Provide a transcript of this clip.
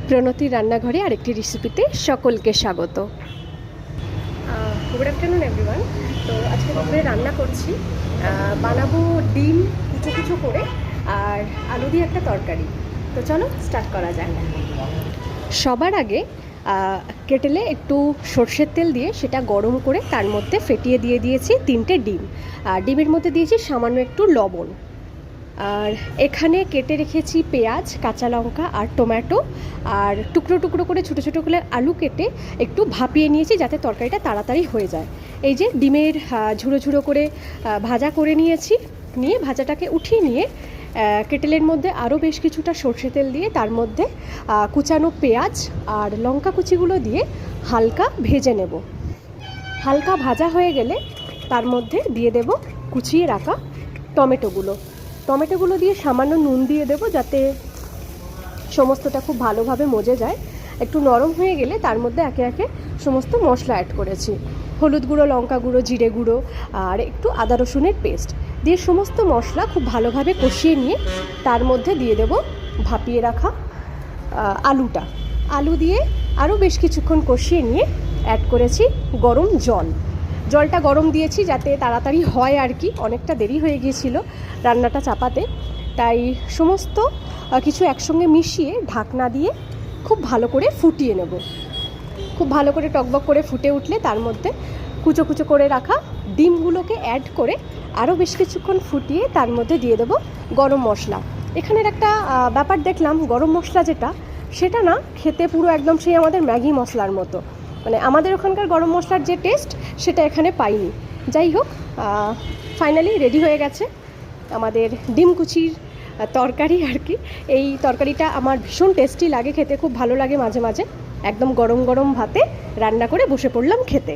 প্রণতির রান্নাঘরে আরেকটি রেসিপিতে সকলকে স্বাগত। Good afternoon everyone. তো আজকে দুপুরে রান্না করছি, বানাবো ডিম কুচো কুচো করে আর আলু দিয়ে একটা তরকারি। তো চলো স্টার্ট করা যাক। সবার আগে কেটেলে একটু সর্ষের তেল দিয়ে সেটা গরম করে তার মধ্যে ফেটিয়ে দিয়ে দিয়েছি 3টে ডিম। আর ডিমের মধ্যে দিয়েছি সামান্য একটু লবণ। আর এখানে কেটে রেখেছি পেঁয়াজ, কাঁচা লঙ্কা আর টমেটো, আর টুকরো টুকরো করে ছোটো ছোটো করে আলু কেটে একটু ভাপিয়ে নিয়েছি যাতে তরকারিটা তাড়াতাড়ি হয়ে যায়। এই যে ডিমের ঝুড়ো ঝুড়ো করে ভাজা করে নিয়েছি, নিয়ে ভাজাটাকে উঠিয়ে নিয়ে কেটেলের মধ্যে আরও বেশ কিছুটা সর্ষে তেল দিয়ে তার মধ্যে কুচানো পেঁয়াজ আর লঙ্কা কুচিগুলো দিয়ে হালকা ভেজে নেব। হালকা ভাজা হয়ে গেলে তার মধ্যে দিয়ে দেব কুচিয়ে রাখা টমেটোগুলো দিয়ে সামান্য নুন দিয়ে দেবো যাতে সমস্তটা খুব ভালোভাবে মজে যায়। একটু নরম হয়ে গেলে তার মধ্যে একে একে সমস্ত মশলা অ্যাড করেছি, হলুদ গুঁড়ো, লঙ্কা গুঁড়ো, জিরে গুঁড়ো আর একটু আদা রসুনের পেস্ট দিয়ে সমস্ত মশলা খুব ভালোভাবে কষিয়ে নিয়ে তার মধ্যে দিয়ে দেব ভাপিয়ে রাখা আলু দিয়ে আরও বেশ কিছুক্ষণ কষিয়ে নিয়ে অ্যাড করেছি গরম জলটা গরম দিয়েছি যাতে তাড়াতাড়ি হয় আর কি, অনেকটা দেরি হয়ে গিয়েছিল রান্নাটা চাপাতে, তাই সমস্ত কিছু একসঙ্গে মিশিয়ে ঢাকনা দিয়ে খুব ভালো করে ফুটিয়ে নেব। খুব ভালো করে টকবক করে ফুটে উঠলে তার মধ্যে কুচো কুচো করে রাখা ডিমগুলোকে অ্যাড করে আরও বেশ কিছুক্ষণ ফুটিয়ে তার মধ্যে দিয়ে দেবো গরম মশলা। এখানের একটা ব্যাপার দেখলাম, গরম মশলা যেটা সেটা না খেতে পুরো একদম সেই আমাদের ম্যাগি মশলার মতো, মানে আমাদের ওখানকার গরম মশলার যে টেস্ট সেটা এখানে পাইনি। যাই হোক, ফাইনালি রেডি হয়ে গেছে আমাদের ডিম কুচির তরকারি আর কি। এই তরকারিটা আমার ভীষণ টেস্টি লাগে খেতে, খুব ভালো লাগে মাঝে মাঝে। একদম গরম গরম ভাতে রান্না করে বসে পড়লাম খেতে।